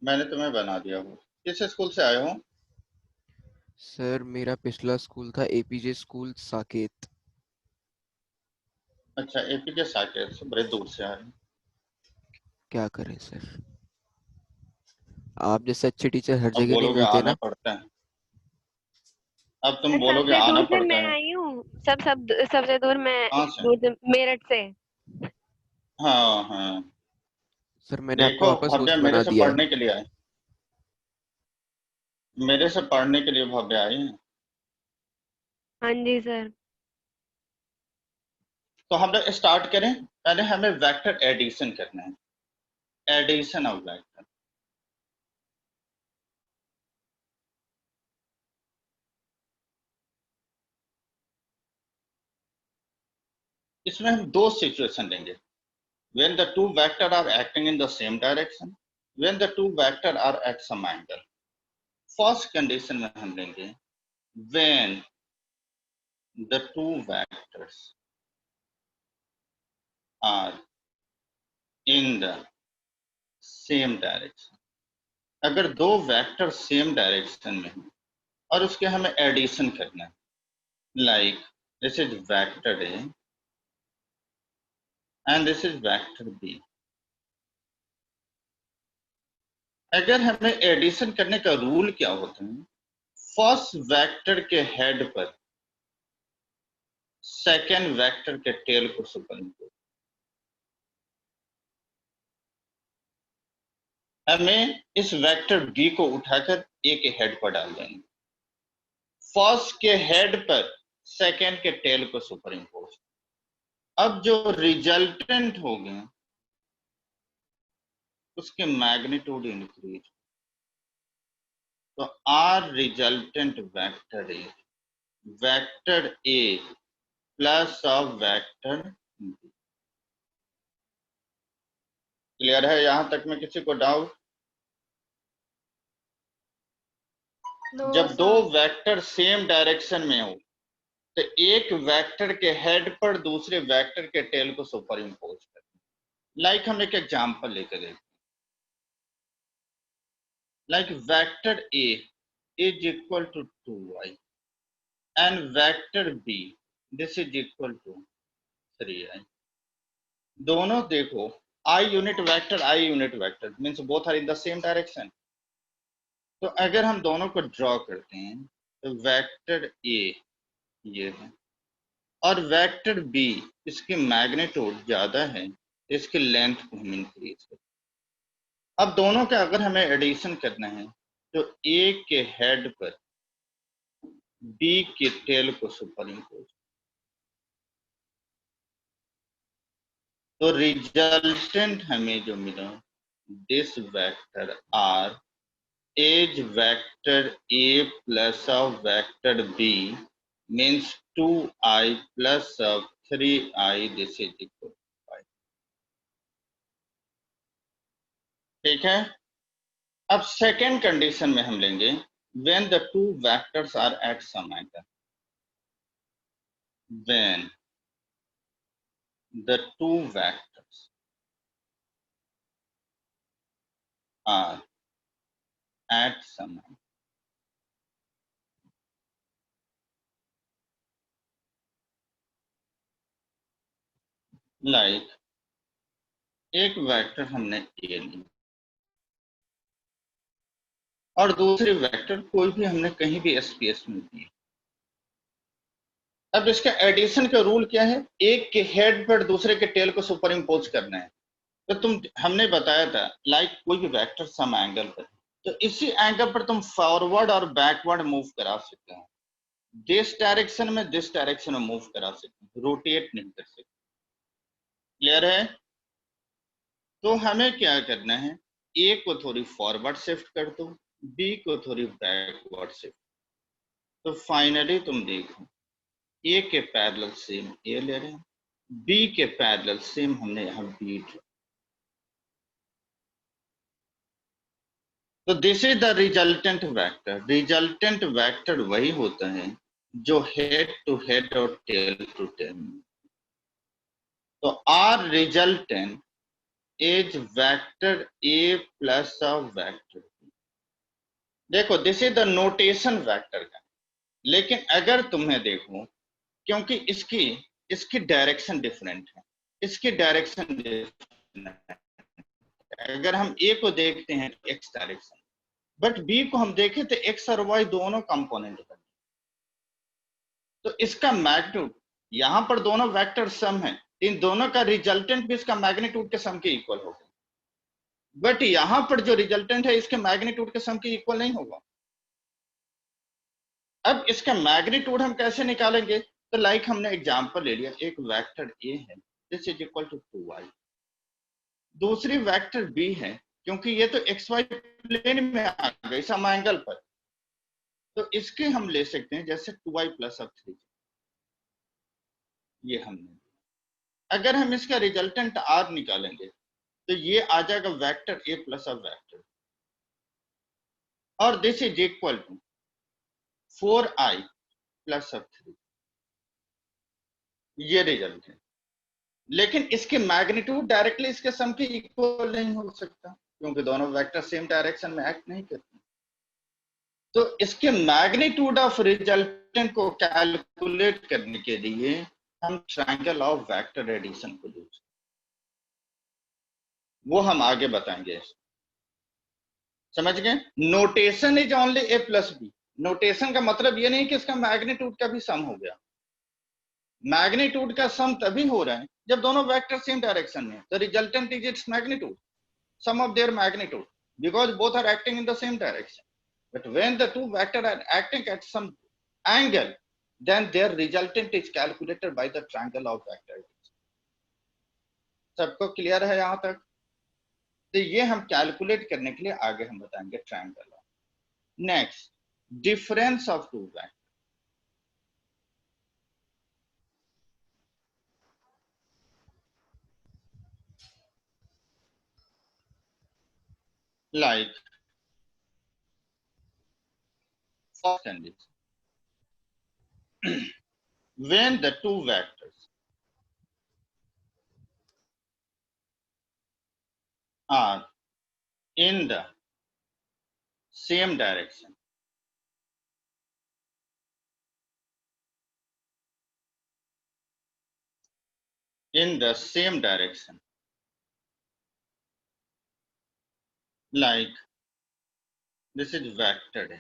मैंने तुम्हें बना दिया हो। किस स्कूल से आए हो? सर मेरा पिछला स्कूल था एपीजे स्कूल साकेत। अच्छा, एपी के साकेत से बड़े दूर से आए हो। क्या करें सर, आप जैसे अच्छे टीचर हर अब जगह नहीं बोलोगे मिलते आना ना। पड़ता है। अब तुम बोलोगे सबसे आना दूर से पड़ता मैं है। आई हूँ। सबसे दूर मैं कहाँ से? दूर से मेरठ से। हाँ हाँ। सर मैंने आपको देखो वापस भव्या होस्ट मेरे बना से दिया है। पढ़ने के लिए आए। मेरे से पढ़ने के लिए भव्या आई है। हाँ जी सर। तो हम लोग स्टार्ट करें। पहले हमें वेक्टर एडिशन करना है। Addition of vector. इसमें हम दो सिचुएशन लेंगे। when the two vector are acting in the same direction, when the two vector are at some angle. First condition में हम लेंगे when the two vectors are in the same direction. अगर दो vector same direction में हैं और उसके हमें एडिशन करना है, like this is vector A and this is vector B. अगर हमें एडिशन करने का रूल क्या होता है, फर्स्ट वेक्टर के हेड पर सेकेंड वेक्टर के टेल को सुपरइम्पोज। हमें इस वेक्टर बी को उठाकर ए के हेड पर डाल देंगे। फर्स्ट के हेड पर सेकेंड के टेल को सुपर इम्पोज। अब जो रिजल्टेंट हो गए उसके मैग्नीट्यूड इंक्रीज। तो R resultant vector A plus of vector B. Clear है यहां तक में किसी को डाउट? नो जब दो सर। वेक्टर सेम डायरेक्शन में हो तो एक वेक्टर के हेड पर दूसरे वेक्टर के टेल को सुपर इम्पोज करते। लाइक हम एक एग्जांपल लेकर देखते हैं। Like vector A is equal to 2i and vector B this is equal to 3i। दोनों देखो i unit vector means both are in the same direction. तो अगर हम दोनों को ड्रॉ करते हैं तो वेक्टर ए ये है और वेक्टर बी इसकी मैग्नीट्यूड ज्यादा है, इसकी लेंथ को हम इंक्रीज करते हैं। अब दोनों का अगर हमें एडिशन करना है तो ए के हेड पर बी के टेल को सुपर इम्पोज। तो रिजल्टेंट हमें जो मिला this vector R as vector A plus of vector B means 2i plus of 3i this is equal to 5। ठीक है। अब सेकेंड कंडीशन में हम लेंगे when the two vectors are at some angle, when the two vectors are at some angle. Like एक vector हमने ए ली और दूसरे वेक्टर कोई भी हमने कहीं भी स्पेस में दी। अब इसका एडिशन का रूल क्या है, एक के हेड पर दूसरे के टेल को सुपर इम्पोज करना है। तो हमने बताया था लाइक कोई भी वेक्टर सम एंगल पर, तो इसी एंगल पर तुम फॉरवर्ड और बैकवर्ड मूव करा सकते हो। दिस डायरेक्शन में दिस डायरेक्शन में मूव करा सकते हो, रोटेट नहीं कर सकते। क्लियर है? तो हमें क्या करना है, ए को थोड़ी फॉरवर्ड शिफ्ट कर दो, बी को थोड़ी बैकवर्ड शिफ्ट। तो फाइनली तुम देखो ए के पैरेलल सेम ए ले रहे हैं, बी के पैरेलल सेम हमने यहाँ बी ड्रॉ। तो this is the resultant vector. Resultant vector वही होता है जो हेड टू हेड और टेल टू टेल। तो R resultant is vector A plus of vector B. देखो this is the notation vector का, लेकिन अगर तुम्हें देखो, क्योंकि इसकी इसकी डायरेक्शन डिफरेंट है, इसकी डायरेक्शन डिफरेंट है। अगर हम ए को देखते हैं एक्स डायरेक्शन, बट बी को हम देखें तो एक्स और वाई दोनों कंपोनेंट है, तो इसका मैग्नीट्यूड, यहां पर दोनों वेक्टर सम है, इन दोनों का रिजल्टेंट भी इसका मैग्नीट्यूड के सम के इक्वल होगा, बट यहां पर जो रिजल्टेंट है इसके मैग्नीट्यूड के सम के इक्वल नहीं होगा। अब इसका मैग्नीट्यूड हम कैसे निकालेंगे, तो लाइक हमने एग्जांपल ले लिया, एक वेक्टर ए है, this is equal to 2y, दूसरी वेक्टर बी है, क्योंकि ये तो एक्स वाई प्लेन में आ गई सम एंगल पर, तो इसके हम ले सकते हैं जैसे 2y प्लस ऑफ 3, ये हमने। अगर हम इसका रिजल्टेंट r निकालेंगे तो ये आ जाएगा vector A plus of vector, और this is equal to 4i plus of 3, ये रिजल्ट है। लेकिन इसके मैग्नीट्यूड डायरेक्टली इसके सम के इक्वल नहीं हो सकता, क्योंकि दोनों वेक्टर सेम डायरेक्शन में एक्ट नहीं करते। तो इसके मैग्नीट्यूड ऑफ रिजल्टेंट को कैलकुलेट करने के लिए हम ट्रायंगल ऑफ वेक्टर एडिशन को यूज, वो हम आगे बताएंगे। समझ गए? Notation is only A plus B. Notation का मतलब ये नहीं कि इसका मैग्नीट्यूड का भी सम हो गया। मैग्नीट्यूड का सम तभी हो रहा है जब दोनों वेक्टर सेम डायरेक्शन में, तो resultant is its magnitude, sum of their magnitude, because both are acting in the same direction. But when the two vectors are acting at some angle, then their resultant is calculated by the triangle of vector. सबको clear है यहां तक? तो ये हम calculate करने के लिए आगे हम बताएंगे triangle of. Next, difference of two vector. Like first condition, when the two vectors are in the same direction, in the same direction, like this is vector A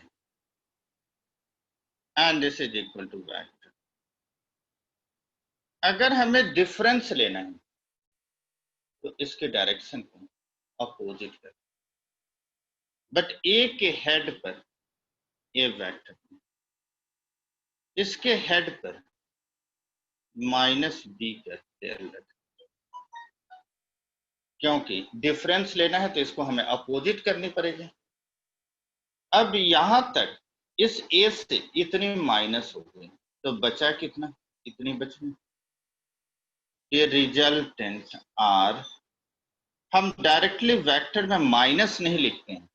and this is equal to vector। अगर हमें difference लेना है तो इसके direction को opposite कर, but ए के head पर ए वेक्टर, इसके हेड पर माइनस बी करते हैं, क्योंकि डिफरेंस लेना है तो इसको हमें अपोजिट करनी पड़ेगी। अब यहां तक इस ए से इतनी माइनस हो गई, तो बचा कितना, इतनी बच गई। ये रिजल्टेंट आर हम डायरेक्टली वेक्टर में माइनस नहीं लिखते हैं,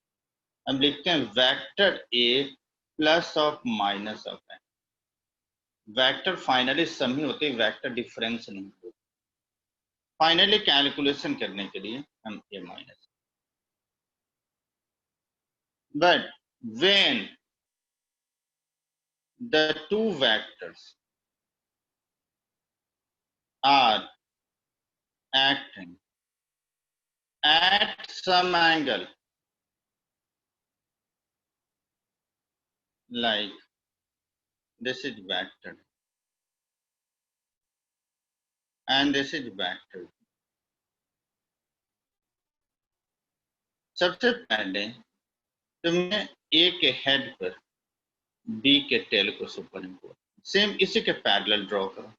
हम लिखते हैं vector A plus of minus of n. Vector finally sum ही होते, वेक्टर डिफरेंस नहीं होते। फाइनली कैलकुलेशन करने के लिए हम A minus, but when the two vectors are acting at some angle, like this is vector and this is vector, सबसे पहले तुम्हें ए के हेड पर बी के टेल को सुपर इम्पोज, सेम इसी के पैरेलल ड्रॉ करो,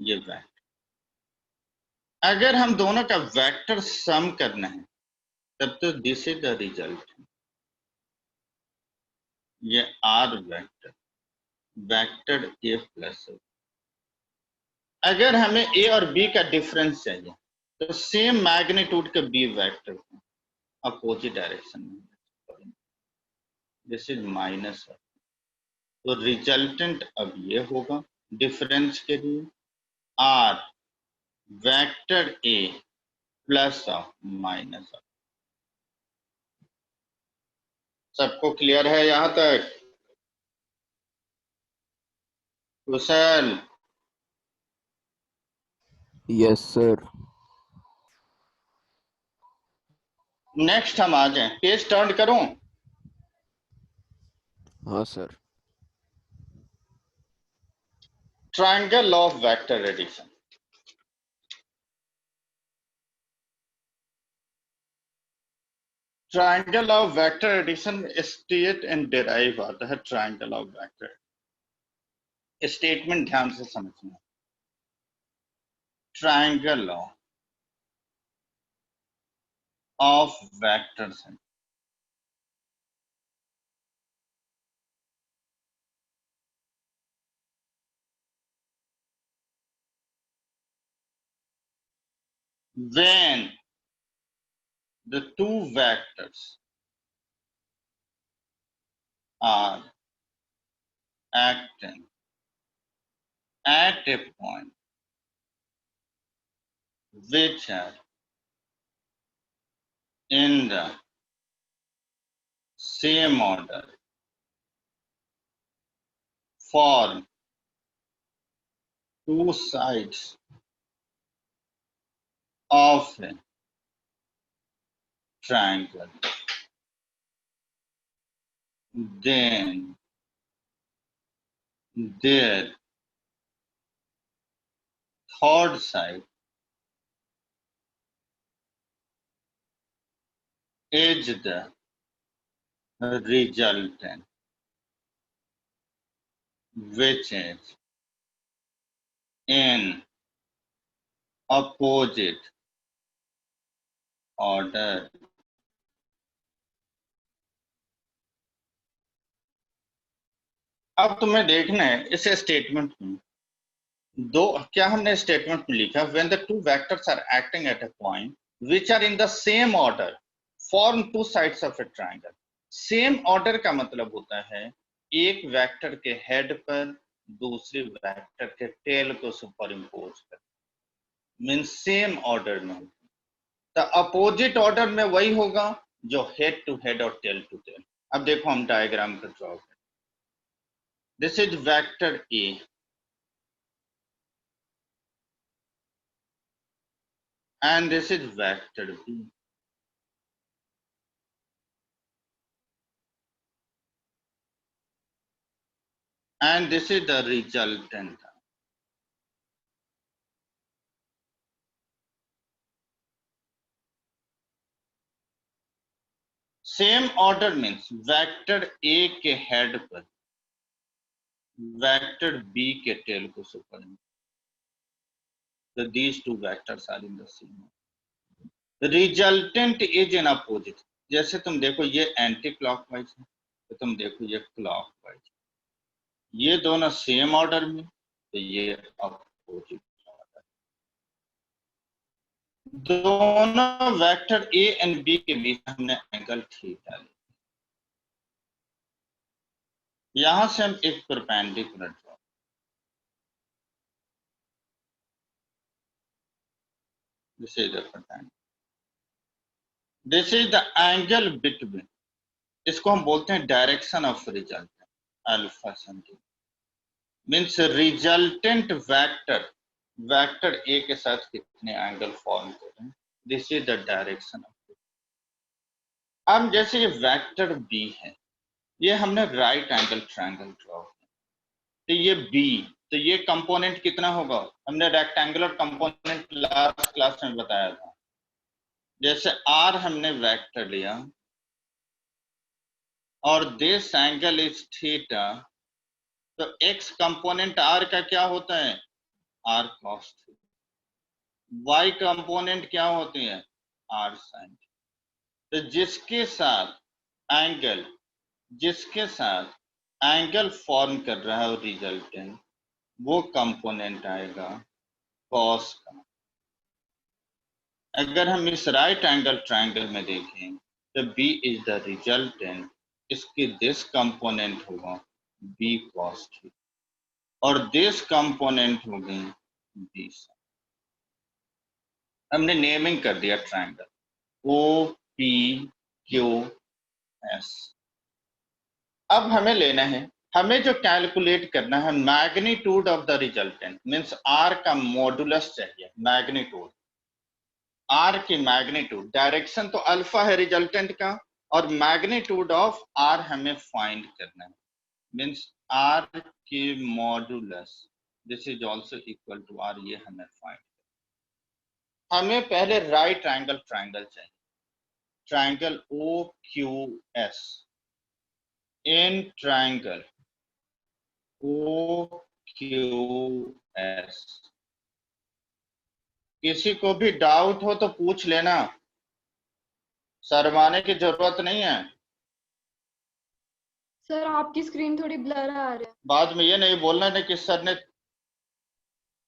ये वेक्टर। अगर हम दोनों का वेक्टर सम करना है तब तो दिस इज द रिजल्ट, ये R vector, vector A plus. अगर हमें ए और बी का डिफरेंस चाहिए तो सेम मैग्नीट्यूड के बी वेक्टर को अपोजिट डायरेक्शन में, दिस इज माइनस। तो रिजल्टेंट अब ये होगा डिफरेंस के लिए, R vector A plus of minus of. सबको क्लियर है यहां तक? कुशल? Yes sir. नेक्स्ट हम आ जाए, पेज टर्न करूं? हाँ sir. Triangle of vector addition. Triangle of vector addition state and derive आता है। ट्रायंगल ऑफ वेक्टर स्टेटमेंट ध्यान से समझना। Triangle of vectors when the two vectors are acting at a point which are in the same order form two sides of a triangle, then their third side is the resultant, which is in opposite order. अब तुम्हें देखना है इस statement में दो, क्या हमने statement में लिखा, when the two vectors are acting at a point which are in the same order form two sides of a triangle। Same order का मतलब होता है एक वेक्टर के हेड पर दूसरे वेक्टर के टेल को सुपर इम्पोज कर, मीन सेम ऑर्डर में। तो अपोजिट ऑर्डर में वही होगा जो हेड टू हेड और टेल टू टेल। अब देखो हम डायग्राम का ड्रॉ करें। This is vector A and this is vector B, and this is the resultant। Same order means vector A के हेड पर वेक्टर बी के टेल को super. So these two vectors are in the same order। Resultant is in opposite। जैसे तुम देखो ये anti clockwise है, तो तुम देखो ये क्लॉकवाइज। ये दोनों सेम ऑर्डर में, तो ये अपोजिट ऑर्डर। दोनों वेक्टर ए एंड बी के बीच हमने एंगल थीटा लिया। यहां से हम एक perpendicular draw. This is the perpendicular, this is the angle between, इसको हम बोलते हैं direction of resultant, alpha something. Means resultant vector vector ए के साथ कितने एंगल फॉर्म कर रहे हैं, this is the direction of. अब जैसे ये वेक्टर बी है, ये हमने राइट एंगल ट्रायंगल ड्रॉ किया, तो ये बी, तो ये कंपोनेंट कितना होगा, हमने रेक्टेंगुलर कंपोनेंट लास्ट क्लास में बताया था। जैसे आर हमने वेक्टर लिया और दिस एंगल इज थीटा, तो एक्स कंपोनेंट आर का क्या होता है, R cos theta. Y component क्या होती है, आर साइन। तो जिसके साथ एंगल फॉर्म कर रहा है रिजल्टेंट, वो कंपोनेंट आएगा कॉस का। अगर हम इस राइट एंगल ट्रायंगल में देखें तो बी इज द रिजल्टेंट, इसकी दिस कंपोनेंट होगा बी कॉस थीटा और दिस कंपोनेंट होगी बी साइन। हमने नेमिंग कर दिया triangle O P Q S. अब हमें लेना है, हमें जो कैलकुलेट करना है magnitude of the resultant, means R का मॉडुलस चाहिए, मैग्नीट्यूड, आर की मैग्नीट्यूड, डायरेक्शन तो अल्फा है रिजल्टेंट का, और मैग्नीट्यूड ऑफ आर हमें फाइंड करना है, मींस आर की modulus this is also equal to R, ये हमें फाइंड, हमें पहले राइट एंगल ट्रायंगल चाहिए, triangle O Q S, in triangle O Q S, किसी को भी डाउट हो तो पूछ लेना, शर्माने की जरूरत नहीं है। सर आपकी स्क्रीन थोड़ी ब्लर आ रही है। बाद में ये नहीं बोलना है कि सर ने,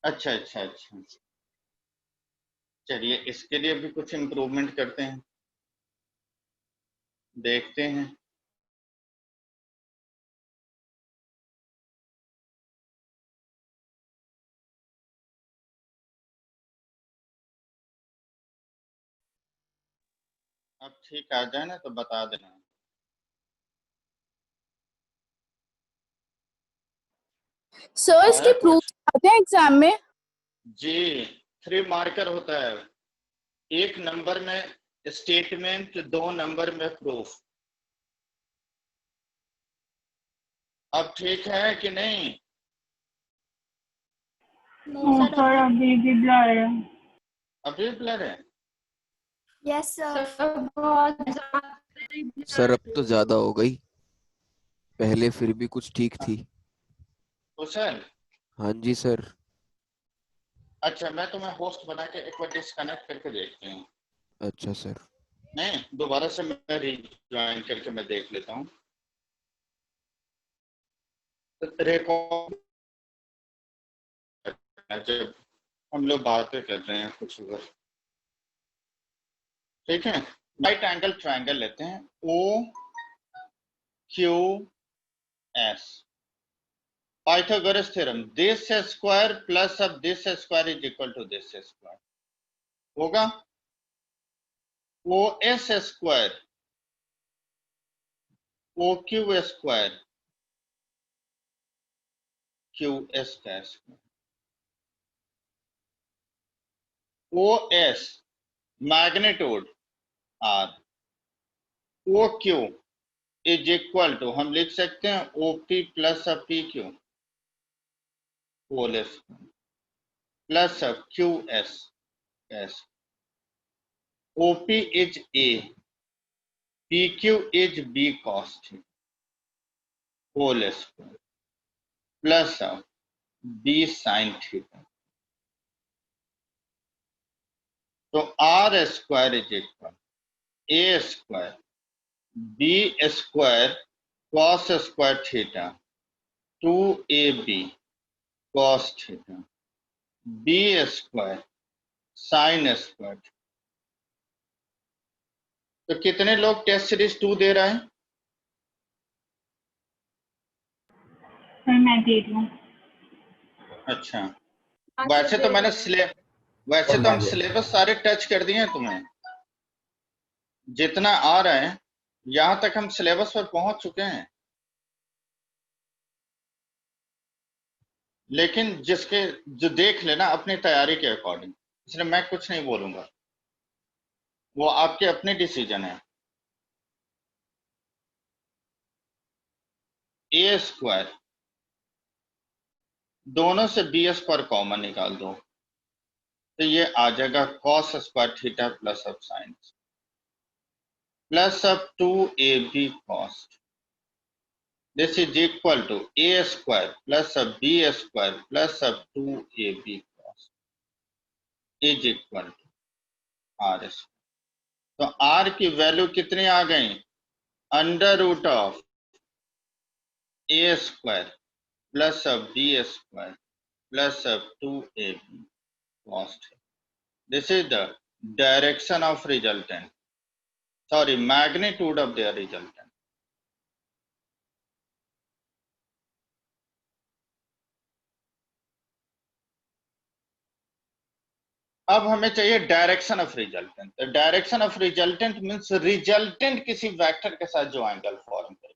अच्छा अच्छा अच्छा, चलिए इसके लिए भी कुछ इम्प्रूवमेंट करते हैं, देखते हैं। अब ठीक आ जाए ना तो बता देना। सर इसके आया प्रूफ कुछ? आते हैं एग्जाम में? जी 3 मार्कर होता है, 1 नंबर में स्टेटमेंट, 2 नंबर में प्रूफ। अब ठीक है कि नहीं? सर अभी भी ब्लर है। अभी ब्लर है? Yes sir. सर अब तो ज्यादा हो गई, पहले फिर भी कुछ ठीक थी। कुशल, हाँ जी सर। अच्छा मैं तुम्हें होस्ट बना के एक बार डिस्कनेक्ट करके देखती हूँ। अच्छा सर। नहीं, दोबारा से मैं रिज्वाइन करके मैं देख लेता हूँ रिकॉर्ड, जब हम लोग बातें कर रहे हैं कुछ उधर। ठीक है, राइट एंगल ट्रायंगल लेते हैं O Q S, Pythagoras theorem, this square plus of this square is equal to this square होगा, O S square O Q square Q S का square, O S magnitude R, O Q is equal to, हम लिख सकते हैं O P plus of P Q whole square plus of Q S S, OP is A, PQ is B cos theta whole square plus of B sin theta. तो R square is equal A square B square cos square theta 2AB cos theta B square sin square। तो कितने लोग test series 2 दे रहे हैं? मैं दे रही हूँ। अच्छा, वैसे तो मैंने वैसे तो हम सिलेबस सारे टच कर दिए हैं तुम्हें, जितना आ रहा है यहां तक हम सिलेबस पर पहुंच चुके हैं, लेकिन जिसके जो देख लेना अपनी तैयारी के अकॉर्डिंग, इसलिए मैं कुछ नहीं बोलूंगा, वो आपके अपने डिसीजन है। ए स्क्वायर, दोनों से बी स्क्वायर कॉमन निकाल दो तो ये आ जाएगा cos square theta plus of sine plus of 2AB cos, this is equal to A square plus of B square plus of 2AB cos is equal to R square. तो आर की value कितनी आ गई? Under root of A square plus of B square plus of 2AB cos theta. This is the direction of resultant, sorry, magnitude of their resultant. अब हमें चाहिए direction of resultant. Direction of resultant means resultant किसी vector के साथ जो angle form करे,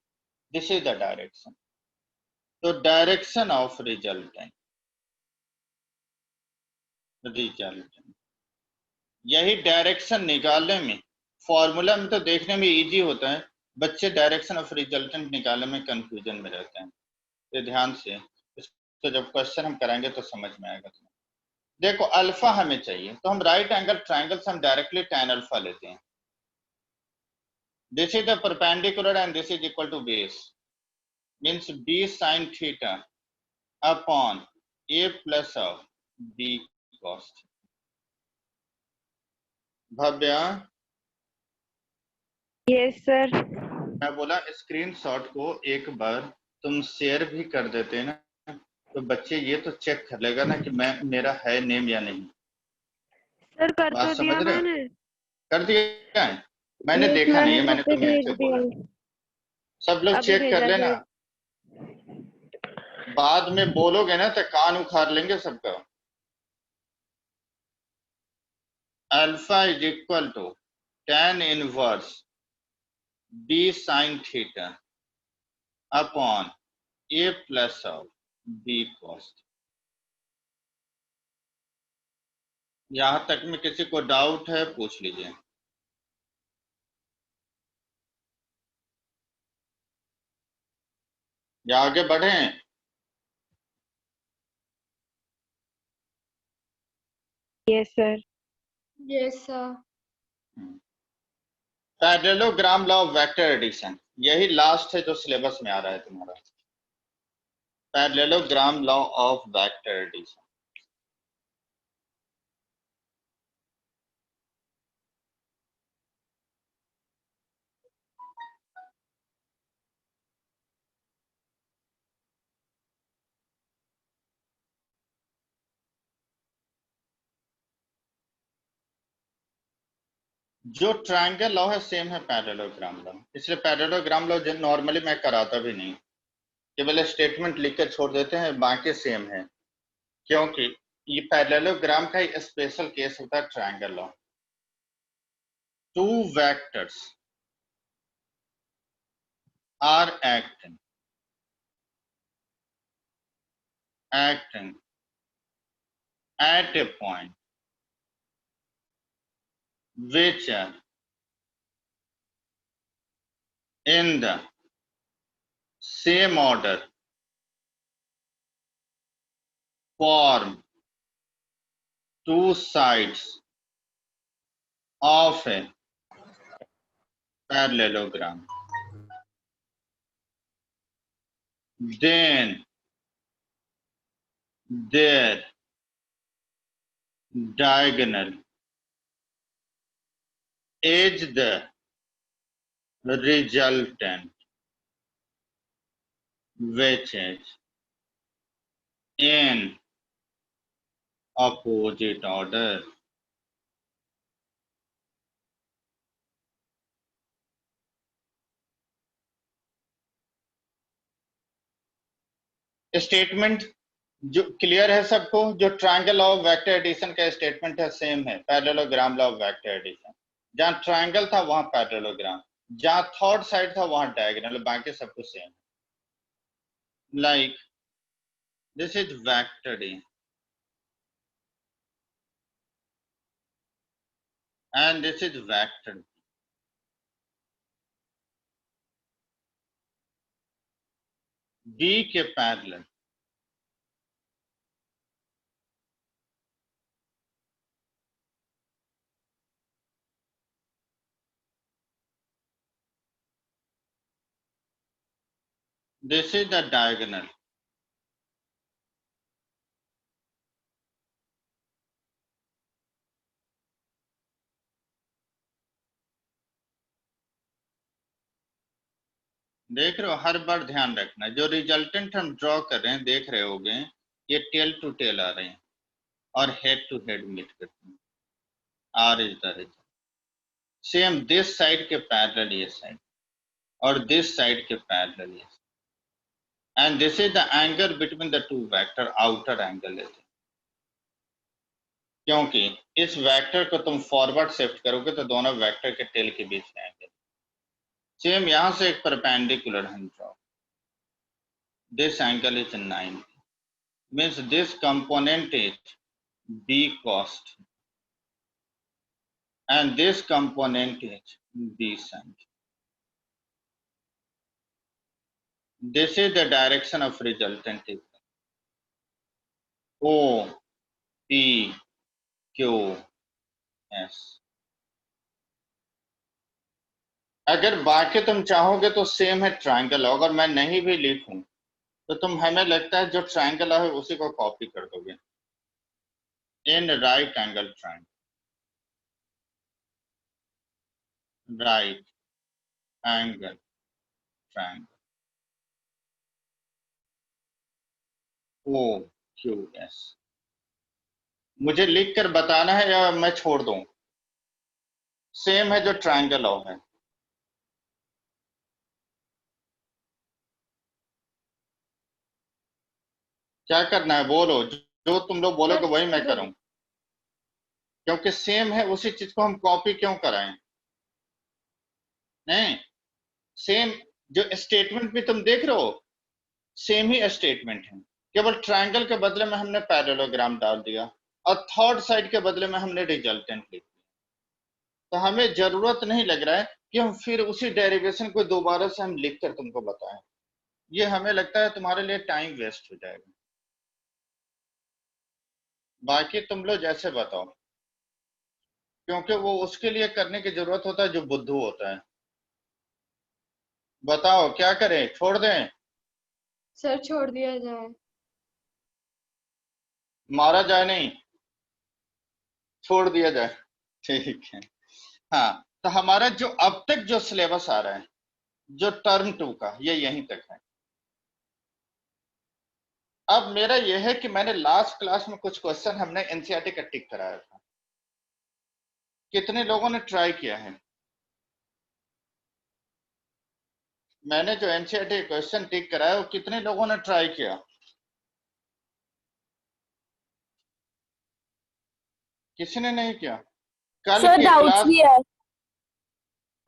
this is the direction. तो direction of resultant, यही डायरेक्शन निकालने में, फॉर्मूला में तो देखने में इजी होता है, बच्चे डायरेक्शन ऑफ रिजल्टेंट निकालने में कंफ्यूजन में रहते हैं। ये ध्यान से, इसको जब क्वेश्चन हम कराएंगे तो समझ में आएगा तुम्हें। देखो अल्फा हमें चाहिए, तो हम राइट एंगल ट्रायंगल से हम डायरेक्टली tan अल्फा लेते हैं। This is the perpendicular and this is equal to base, means b sin theta upon a plus of b cos। Bhavya, yes sir. मैं बोला स्क्रीनशॉट को एक बार तुम शेयर भी कर देते ना, तो बच्चे ये तो चेक कर लेगा ना कि मैं, मेरा है नेम या नहीं। सर कर बात तो समझ दिया रहे हो? मैंने। कर दिया है? मैंने यस देखा नहीं है, मैंने मैंने सब पे तुम्हें भेज ऐसे दिया। बोला। सब लोग अभी चेक भेजा कर लेना, सर। बाद में बोलोगे ना तो कान उखाड़ लेंगे सबका। Alpha is equal to tan inverse b sin theta upon a plus of b cos। यहां तक में किसी को डाउट है पूछ लीजिए, या आगे बढ़े? Yes sir. Yes sir. Parallelogram law of vector addition, यही लास्ट है जो सिलेबस में आ रहा है तुम्हारा। Parallelogram law of vector addition. जो ट्रायंगल लॉ है सेम है पैरेललोग्राम लॉ, इसलिए पैरेललोग्राम लॉ नॉर्मली मैं कराता भी नहीं, केवल स्टेटमेंट लिख कर छोड़ देते हैं, बाकी सेम है। क्योंकि ये पैरेललोग्राम का ही स्पेशल केस होता है triangle law. Two vectors are acting at a point which are in the same order form two sides of a parallelogram, then their diagonal is the resultant, which is in opposite order. Statement जो clear है सबको, जो triangle law of vector addition का statement है same है parallelogram law of vector addition. जहां triangle था वहां पैरेललोग्राम, जहां थर्ड साइड था वहां डायगोनल, बाकी सब कुछ same. Like this is vector A and this is vector B के parallel this is the diagonal, देख रहे हो? हर बार ध्यान रखना, जो रिजल्टेंट हम ड्रॉ कर रहे हैं देख रहे होगे, ये टेल टू टेल आ रहे हैं और हेड टू हेड मीट करते हैं। R is the result, same this side के पैरेलल ये साइड और दिस साइड के पैरेलल ये, and this is the angle between the two vector, outer angle लेते हैं। क्योंकि इस वेक्टर को तुम फॉरवर्ड शिफ्ट करोगे तो दोनों वेक्टर के टेल के बीच में आएंगे। सेम यहां से एक परपेंडिकुलर हम draw, this angle is 90, means this component is b cos and this component is b sin. This is the direction of resultant equation. O P Q S. अगर बाकी तुम चाहोगे तो सेम है ट्रायंगल, अगर मैं नहीं भी लिखूं तो तुम, हमें लगता है जो ट्रायंगल है उसी को कॉपी कर दोगे। In right angle triangle, right angle triangle, O Q S. मुझे लिख कर बताना है या मैं छोड़ दूं? सेम है जो ट्रायंगल लॉ है। क्या करना है बोलो, जो तुम लोग बोलोगे वही मैं करूं, क्योंकि सेम है उसी चीज को हम कॉपी क्यों कराएं? नहीं, सेम जो स्टेटमेंट भी तुम देख रहे हो सेम ही स्टेटमेंट है, केवल ट्रायंगल के बदले में हमने पैरेललोग्राम डाल दिया और थर्ड साइड के बदले में हमने रिजल्टेंट लिख दिया। तो हमें जरूरत नहीं लग रहा है कि हम फिर उसी डेरिवेशन को दोबारा से हम लिख कर तुमको बताएं, ये हमें लगता है तुम्हारे लिए टाइम वेस्ट हो जाएगा। बाकी तुम लोग जैसे बताओ, क्योंकि वो उसके लिए करने की जरूरत होता है जो बुद्धू होता है। बताओ क्या करें, छोड़ दें? सर छोड़ दिया जाए। मारा जाए नहीं, छोड़ दिया जाए, ठीक है। हाँ, तो हमारा जो अब तक जो सिलेबस आ रहा है जो टर्म 2 का, ये यहीं तक है। अब मेरा यह है कि मैंने लास्ट क्लास में कुछ क्वेश्चन हमने एनसीईआरटी का टिक कराया था, कितने लोगों ने ट्राई किया है? मैंने जो एनसीईआरटी क्वेश्चन टिक कराया वो कितने लोगों ने ट्राई किया? किसी ने नहीं किया? कल सर के डाउट्स क्लास, भी है।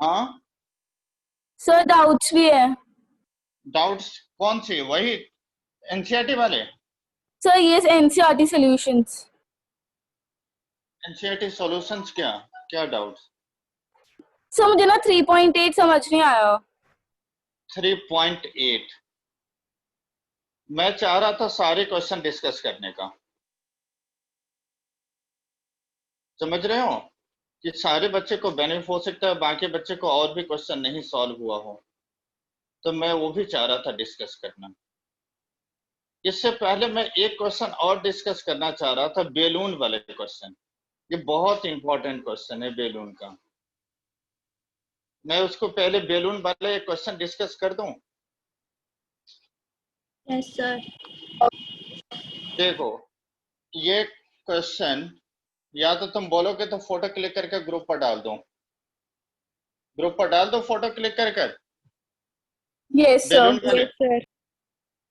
हाँ सर डाउट्स भी है। डाउट्स कौन सी? वही एनसीईआरटी वाले? सर ये एनसीईआरटी सॉल्यूशंस। NCERT solutions? क्या क्या डाउट्स? सर मुझे ना 3.8 समझ नहीं आया। 3.8 मैं चाह रहा था सारे क्वेश्चन डिस्कस करने का, समझ रहे हो, कि सारे बच्चे को बेनिफिट हो सकता है, बाकी बच्चे को और भी क्वेश्चन नहीं सॉल्व हुआ हो, तो मैं वो भी चाह रहा था डिस्कस करना। इससे पहले मैं एक क्वेश्चन और डिस्कस करना चाह रहा था, बेलून वाले क्वेश्चन। ये बहुत इंपॉर्टेंट क्वेश्चन है बेलून का। मैं उसको पहले बेलून वाले क्वेश्चन डिस्कस कर दूं। Yes sir. देखो ये क्वेश्चन, या तो तुम बोलोगे तो फोटो क्लिक करके ग्रुप पर डाल दो, ग्रुप पर डाल दो फोटो क्लिक कर यस सर। बेलून वाले। Yes sir.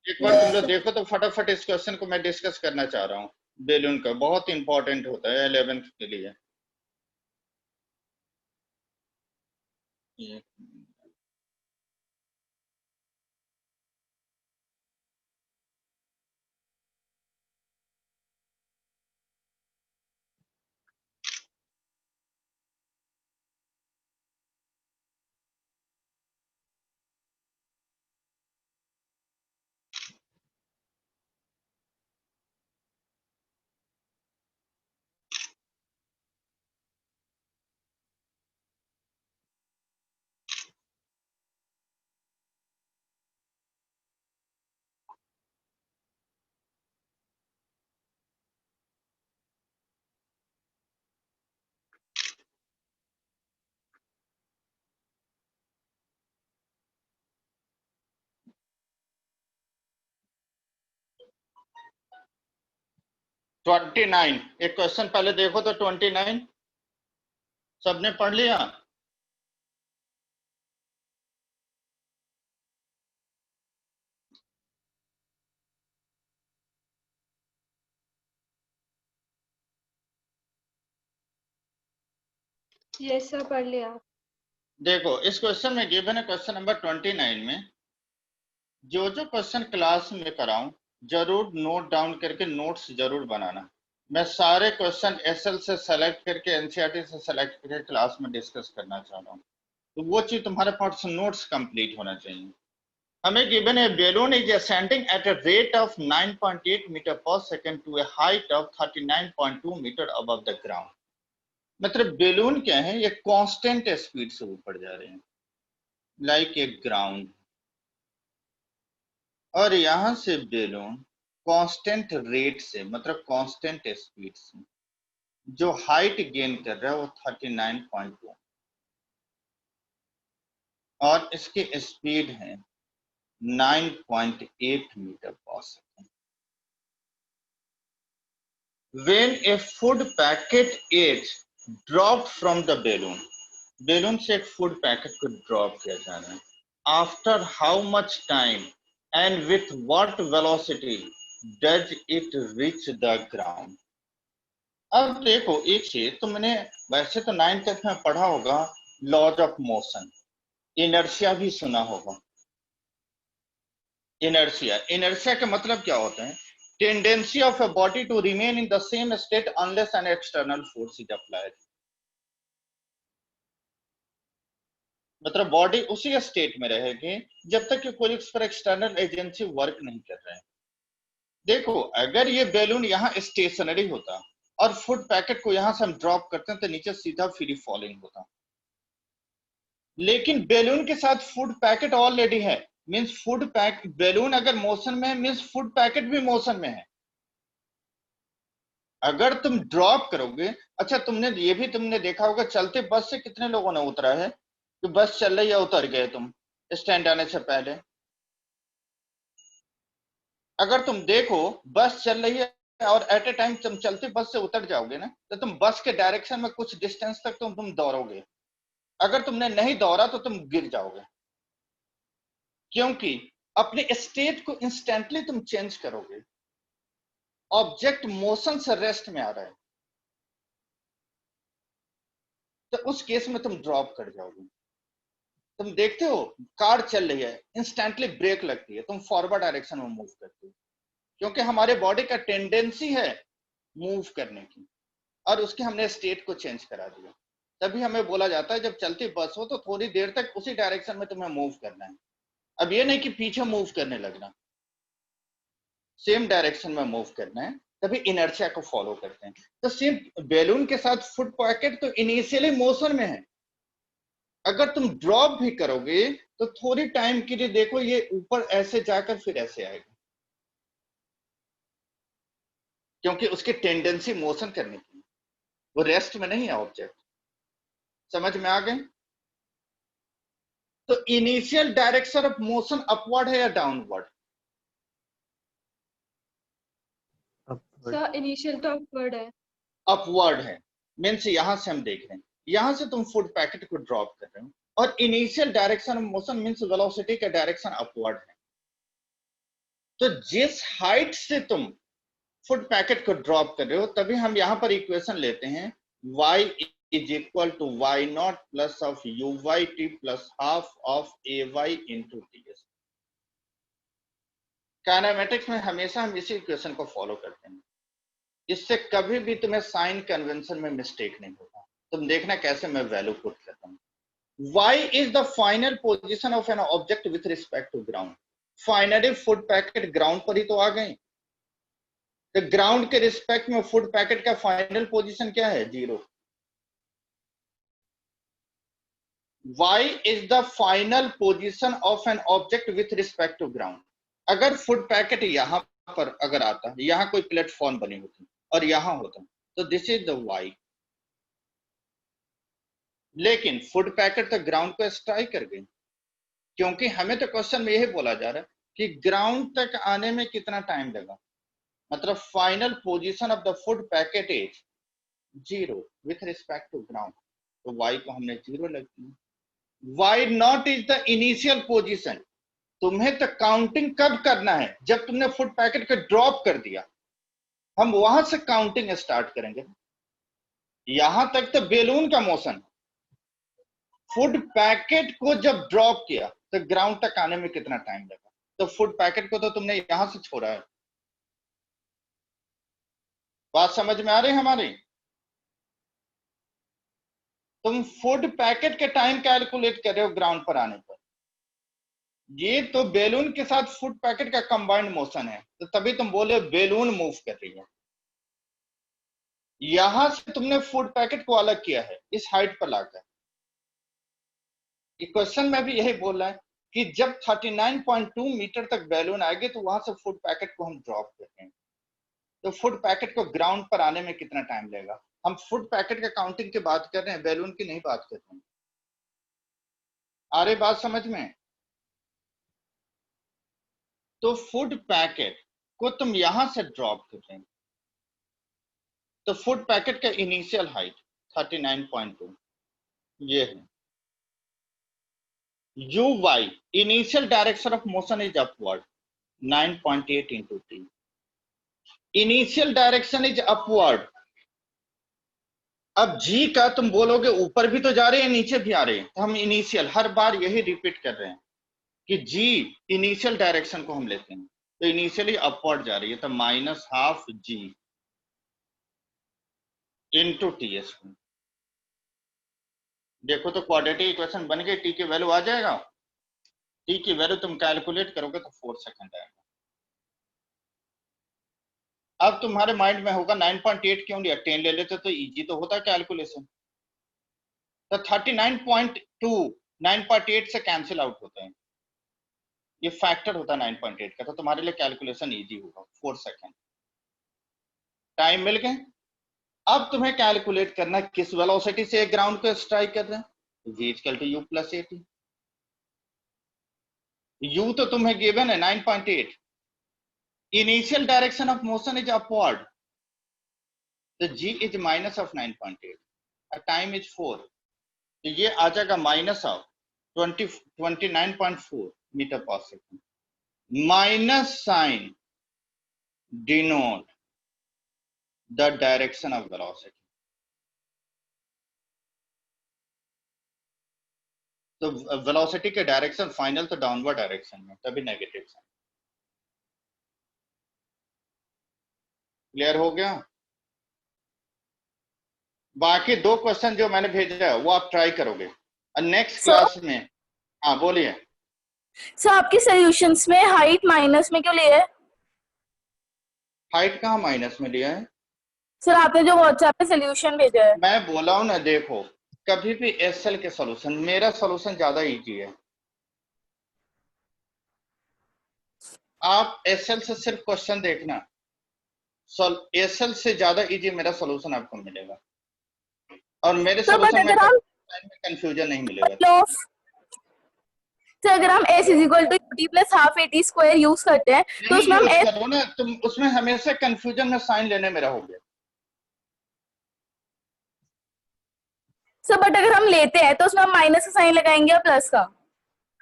एक बार तुम लोग देखो तो फटाफट इस क्वेश्चन को मैं डिस्कस करना चाह रहा हूँ। बेलून का बहुत इंपॉर्टेंट होता है 11th के लिए। ट्वेंटी 29 एक क्वेश्चन पहले देखो तो 29 सबने पढ़ लिया? यस सर पढ़ लिया। देखो इस क्वेश्चन में गिवन है क्वेश्चन नंबर 29 में जो क्वेश्चन क्लास में कराऊं जरूर नोट डाउन करके नोट्स जरूर बनाना। मैं सारे क्वेश्चन एसएल से सेलेक्ट करके एनसीईआरटी से सेलेक्ट करके क्लास में डिस्कस करना चाह रहा हूँ, तो वो चीज तुम्हारे पास नोट्स कंप्लीट होना चाहिए। हमें गिवन है balloon is ascending at a rate of 9.8 meter per second to a height of 39.2 meter above the ground। मतलब बेलून क्या है, ये कांस्टेंट स्पीड से ऊपर जा रहे हैं लाइक ए ग्राउंड, और यहां से बेलून कांस्टेंट रेट से मतलब कांस्टेंट स्पीड से जो हाइट गेन कर रहा है वो 39.2 और इसकी स्पीड है 9.8 मीटर पर second. When a food packet is dropped from the balloon, balloon से एक food packet को drop किया जा रहा है, after how much time and with what velocity does it reach the ground। अब देखो एक चीज तुमने वैसे तो 9th तक में पढ़ा होगा, लॉज ऑफ मोशन, इनर्शिया भी सुना होगा। इनर्शिया का मतलब क्या होता है, tendency of a body to remain in the same state unless an external force is applied. मतलब बॉडी उसी स्टेट में रहेगी जब तक कि कोई उस पर एक्सटर्नल एजेंसी वर्क नहीं कर रहा है। देखो अगर ये बैलून यहाँ स्टेशनरी होता और फूड पैकेट को यहां से हम ड्रॉप करते हैं तो नीचे सीधा फ्री फॉलिंग होता, लेकिन बैलून के साथ फूड पैकेट ऑलरेडी है, मींस फूड पैक बैलून अगर मोशन में है मींस फूड पैकेट भी मोशन में है। अगर तुम ड्रॉप करोगे, अच्छा तुमने देखा होगा चलते बस से कितने लोगों ने उतरा है कि बस चल रही है उतर गए तुम स्टैंड आने से पहले। अगर तुम देखो बस चल रही है और एट ए टाइम तुम चलते बस से उतर जाओगे ना, तो तुम बस के डायरेक्शन में कुछ डिस्टेंस तक तुम दौड़ोगे, अगर तुमने नहीं दौड़ा तो तुम गिर जाओगे, क्योंकि अपने स्टेट को इंस्टेंटली तुम चेंज करोगे। ऑब्जेक्ट मोशन से रेस्ट में आ रहा है तो उस केस में तुम ड्रॉप कर जाओगे। तुम देखते हो कार चल रही है, इंस्टेंटली ब्रेक लगती है, तुम फॉरवर्ड डायरेक्शन में मूव करते हो, क्योंकि हमारे बॉडी का टेंडेंसी है मूव करने की और उसके हमने स्टेट को चेंज करा दिया। तभी हमें बोला जाता है जब चलती बस हो तो थोड़ी देर तक उसी डायरेक्शन में तुम्हें मूव करना है। अब ये नहीं कि पीछे मूव करने लगना, सेम डायरेक्शन में मूव करना है, तभी इनर्शिया को फॉलो करते हैं। तो सेम बैलून के साथ फुट पॉकेट तो इनिशियली मोशन में है, अगर तुम ड्रॉप भी करोगे तो थोड़ी टाइम के लिए देखो ये ऊपर ऐसे जाकर फिर ऐसे आएगा, क्योंकि उसकी टेंडेंसी मोशन करने की, वो रेस्ट में नहीं है ऑब्जेक्ट। समझ में आ गए? तो initial direction of motion upward है या डाउनवर्ड? सर इनिशियल तो अपवर्ड है। अपवर्ड है, मीन्स यहां से हम देख रहे हैं यहां से तुम फूड पैकेट को ड्रॉप कर रहे हो और initial direction of motion means velocity का डायरेक्शन अपवर्ड है। तो जिस हाइट से तुम फूड पैकेट को ड्रॉप कर रहे हो तभी हम यहां पर इक्वेशन लेते हैं y is equal to y naught plus of U Y T plus half of A Y into T S. Kinematics में हमेशा हम इसी इक्वेशन को फॉलो करते हैं, इससे कभी भी तुम्हें साइन कन्वेंशन में मिस्टेक नहीं होगा। तुम देखना कैसे मैं वैल्यू पुट करता हूं। y is the final position of an object with respect to ground. Finally food packet ground पर ही तो आ गए, तो ग्राउंड के रिस्पेक्ट में फूड पैकेट का फाइनल पोजीशन क्या है? 0। y is the final position of an object with respect to ground. अगर फूड पैकेट यहां पर अगर आता, यहां कोई प्लेटफॉर्म बनी होती और यहां होता तो दिस इज द y, लेकिन फूड पैकेट तो ग्राउंड को स्ट्राइक कर गई, क्योंकि हमें तो क्वेश्चन में यही बोला जा रहा है कि ग्राउंड तक आने में कितना टाइम लगा, मतलब final position of the food packet is 0 with respect to ground, तो y को हमने 0 लग दिया। y naught is the initial position. तुम्हें तो काउंटिंग कब करना है? जब तुमने फूड पैकेट को ड्रॉप कर दिया, हम वहां से काउंटिंग स्टार्ट करेंगे। यहां तक तो बैलून का मोशन, फूड पैकेट को जब ड्रॉप किया तो ग्राउंड तक आने में कितना टाइम लगा? तो फूड पैकेट को तो तुमने यहां से छोड़ा है। बात समझ में आ रही है हमारी? तुम फूड पैकेट के टाइम कैलकुलेट कर रहे हो ग्राउंड पर आने पर। ये तो बैलून के साथ फूड पैकेट का कंबाइंड मोशन है, तो तभी तुम बोले बैलून मूव कर रही है। यहां से तुमने फूड पैकेट को अलग किया है इस हाइट पर लाकर। क्वेश्चन में भी यही बोल रहा है कि जब 39.2 मीटर तक बैलून आएगी तो वहां से फूड पैकेट को हम ड्रॉप करते हैं। तो फूड पैकेट को ग्राउंड पर आने में कितना टाइम लगेगा? हम फूड पैकेट के काउंटिंग की बात कर रहे हैं, बैलून की नहीं बात कर रहे हैं। आ रही बात समझ में? तो फूड पैकेट को तुम यहां से ड्रॉप कर रहे हैं, तो फूड पैकेट का इनिशियल हाइट 39.2 ये है। uy initial direction of motion is upward 9.8 into t. Initial direction is upward. अब g का तुम बोलोगे ऊपर भी तो जा रहे हैं नीचे भी आ रहे हैं, तो हम इनिशियल हर बार यही रिपीट कर रहे हैं कि g इनिशियल डायरेक्शन को हम लेते हैं, तो इनिशियली अपवर्ड जा रही है, तो -12 g इंटू टी एस। देखो तो क्वाड्रेटिक इक्वेशन बन गई, टी की वैल्यू आ जाएगा। टी की वैल्यू तुम कैलकुलेट करोगे तो 4 सेकंड आएगा। अब तुम्हारे माइंड में होगा 9.8 क्यों लिया, 10 ले लेते तो इजी तो होता कैलकुलेशन। तो 39.2 9.8 से कैंसिल आउट होते हैं, ये फैक्टर होता है 9.8 का, तो तुम्हारे लिए कैलकुलेशन इजी होगा। 4 सेकंड टाइम मिल गए। अब तुम्हें कैलकुलेट करना किस वेलोसिटी से ग्राउंड को स्ट्राइक कर रहे हैं, v = u + at। u तो तुम्हें गिवन है 9.8, initial direction of motion is upward, तो g is minus of 9.8, time is 4, तो ये आ जाएगा -29.4 metre per second. Minus sign denote the direction of velocity. तो वेलोसिटी के डायरेक्शन फाइनल तो डाउनवर्ड डायरेक्शन में, तभी नेगेटिव साइन। क्लियर हो गया? बाकी 2 क्वेश्चन जो मैंने भेजा है वो आप ट्राई करोगे और नेक्स्ट क्लास में। हाँ बोलिए। सर आपके सॉल्यूशंस में हाइट माइनस में क्यों लिया है? हाइट कहाँ माइनस में लिया है? सर आपने जो व्हाट्सएप पे सॉल्यूशन भेजा है। मैं बोला हूं ना, देखो कभी भी एसएल के सॉल्यूशन, मेरा सॉल्यूशन ज्यादा इजी है। आप एसएल से सिर्फ क्वेश्चन देखना, एसएल से ज्यादा इजी मेरा सॉल्यूशन आपको मिलेगा, और मेरे सॉल्यूशन में कंफ्यूजन नहीं मिलेगा। तो अगर हम s = ut + ½ at² यूज करते हैं तो उसमें हम s करो ना, तुम उसमें हमेशा कंफ्यूजन में साइन लेने में रहोगे। सर बट अगर हम लेते हैं तो उसमें हम माइनस का साइन लगाएंगे या प्लस का?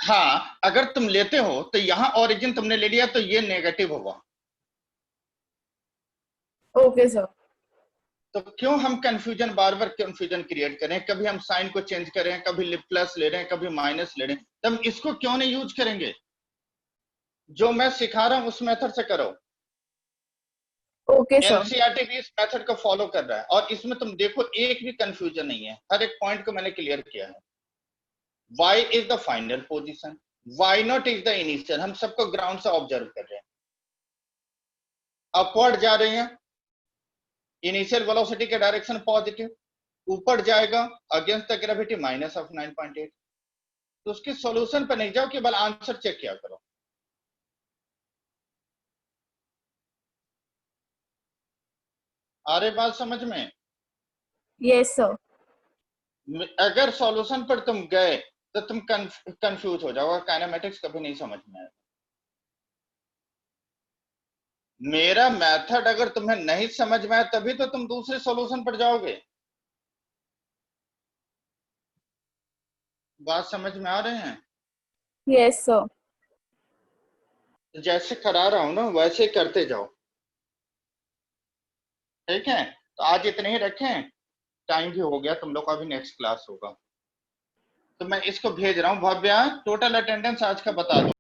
हाँ, अगर तुम लेते हो तो यहाँ ओरिजिन तुमने ले लिया तो ये नेगेटिव होगा। Okay sir. तो क्यों हम कंफ्यूजन, बार बार कंफ्यूजन क्रिएट करें? कभी हम साइन को चेंज करें, कभी प्लस ले रहे हैं, कभी माइनस ले रहे हैं, तब इसको क्यों नहीं यूज करेंगे? जो मैं सिखा रहा हूं उस मेथड से करो। Okay sir. एनसीईआरटी भी इस मेथड को फॉलो कर रहा है, और इसमें तुम देखो एक भी कंफ्यूजन नहीं है, हर एक पॉइंट को मैंने क्लियर किया है। y is the final position, y0 is the initial. हम सबको ग्राउंड से ऑब्जर्व कर रहे हैं, अपवर्ड जा रहे हैं, इनिशियल वेलोसिटी के डायरेक्शन पॉजिटिव, ऊपर जाएगा अगेंस्ट द ग्रेविटी -9.8। तो उसके सॉल्यूशन पे नहीं जाओ, केवल आंसर चेक किया करो। आ रही बात समझ में? Yes sir. अगर सॉल्यूशन पर तुम गए तो तुम कंफ्यूज हो जाओगे, काइनेमेटिक्स कभी नहीं समझ में आएगा। मेरा मेथड अगर तुम्हें नहीं समझ में आए तभी तो तुम दूसरे सॉल्यूशन पर जाओगे। बात समझ में आ रहे हैं? Yes sir. जैसे करा रहा हूं ना वैसे करते जाओ, ठीक है? तो आज इतने ही रखें, टाइम भी हो गया, तुम लोग का भी नेक्स्ट क्लास होगा। तो मैं इसको भेज रहा हूँ। भव्या, टोटल अटेंडेंस आज का बता दो।